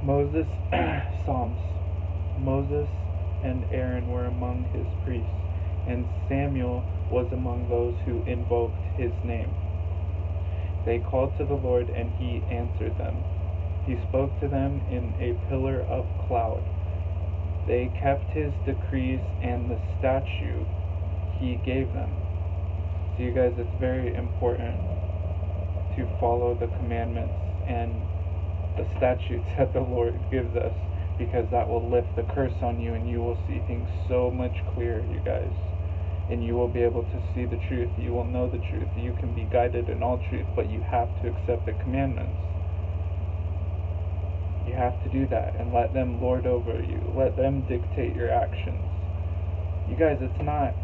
Moses, Psalms. Moses and Aaron were among his priests, and Samuel was among those who invoked his name. They called to the Lord, and he answered them. He spoke to them in a pillar of cloud. They kept his decrees and the statute he gave them. So you guys, it's very important to follow the commandments and the statutes that the Lord gives us, because that will lift the curse on you, and you will see things so much clearer, you guys. And you will be able to see the truth. You will know the truth. You can be guided in all truth, but you have to accept the commandments. You have to do that and let them lord over you. Let them dictate your actions. You guys, it's not,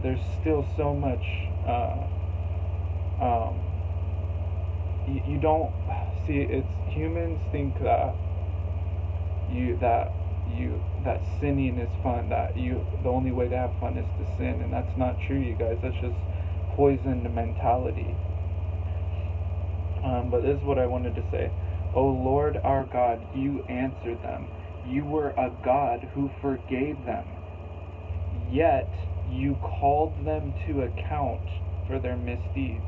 there's still so much, you don't, see, it's, humans think that that sinning is fun, the only way to have fun is to sin, and that's not true, you guys. That's just poisoned mentality. But this is what I wanted to say. O Lord our God, you answered them. You were a God who forgave them. Yet you called them to account for their misdeeds.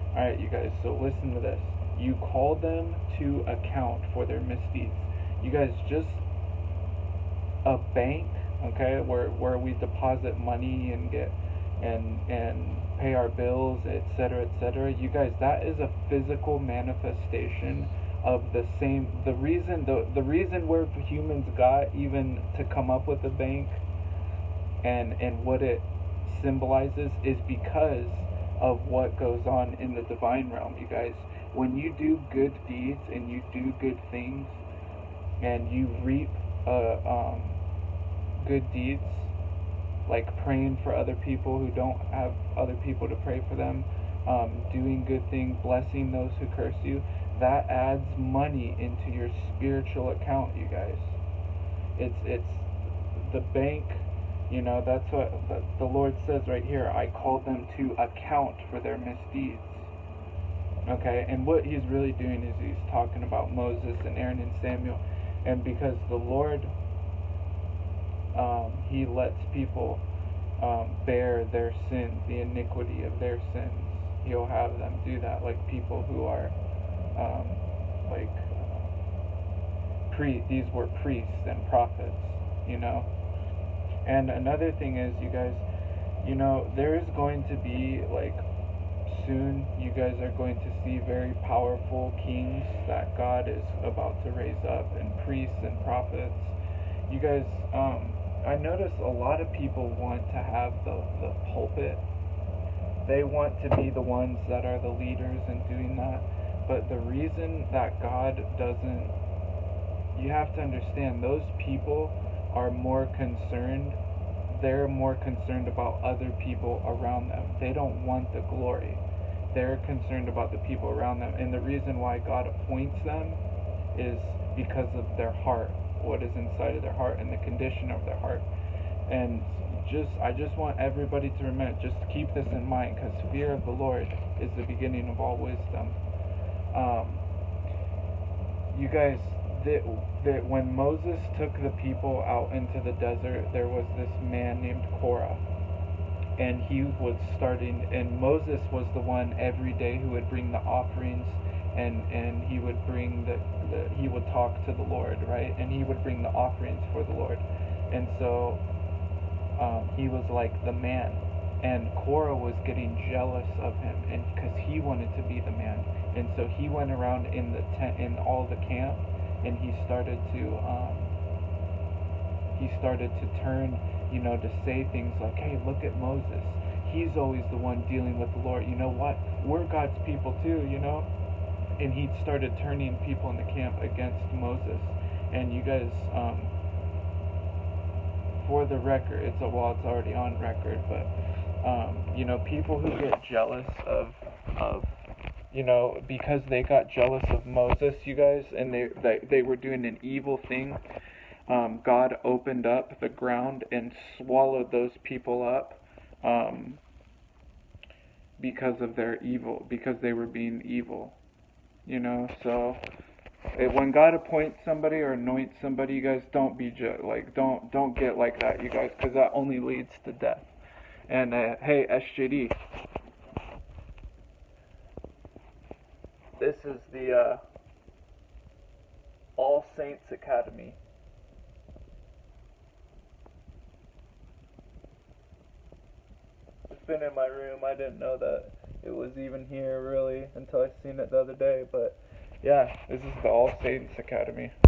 Alright, you guys, so listen to this. You called them to account for their misdeeds. You guys, just a bank, okay, where we deposit money and get and pay our bills, etc., etc. You guys, that is a physical manifestation of the reason where humans got even to come up with a bank and what it symbolizes is because of what goes on in the divine realm, you guys. When you do good deeds and you do good things and you reap good deeds, like praying for other people who don't have other people to pray for them, doing good things, blessing those who curse you, that adds money into your spiritual account, you guys. It's the bank, that's what the Lord says right here. I called them to account for their misdeeds. Okay, and what he's really doing is he's talking about Moses and Aaron and Samuel, and because the Lord, he lets people bear their sins, the iniquity of their sins. He'll have them do that, like people who are these were priests and prophets, And another thing is, you guys, there is going to be, soon, you guys are going to see very powerful kings that God is about to raise up, and priests and prophets. You guys, I notice a lot of people want to have the pulpit. They want to be the ones that are the leaders and doing that. But the reason that God doesn't, you have to understand, those people are more concerned. They're more concerned about other people around them. They don't want the glory. They're concerned about the people around them. And the reason why God appoints them is because of their heart, what is inside of their heart and the condition of their heart. And I just want everybody to remember, just keep this in mind, because fear of the Lord is the beginning of all wisdom. You guys, when Moses took the people out into the desert, there was this man named Korah, and he was and Moses was the one every day who would bring the offerings, and he would bring he would talk to the Lord, right? And he would bring the offerings for the Lord. And so he was like the man, and Korah was getting jealous of him, and because he wanted to be the man. And so he went around in the tent, in all the camp, and he started to turn, to say things like, hey, look at Moses. He's always the one dealing with the Lord. You know what? We're God's people too, And he started turning people in the camp against Moses. And you guys, for the record, it's already on record, but, people who get jealous of because they got jealous of Moses, you guys, and they were doing an evil thing, God opened up the ground and swallowed those people up, because of their evil, because they were being evil, so When God appoints somebody or anoints somebody, you guys don't be don't get like that, you guys, because that only leads to death. And hey, SJD, this is the All Saints Academy. It's been in my room. I didn't know that it was even here really until I seen it the other day. But yeah, this is the All Saints Academy.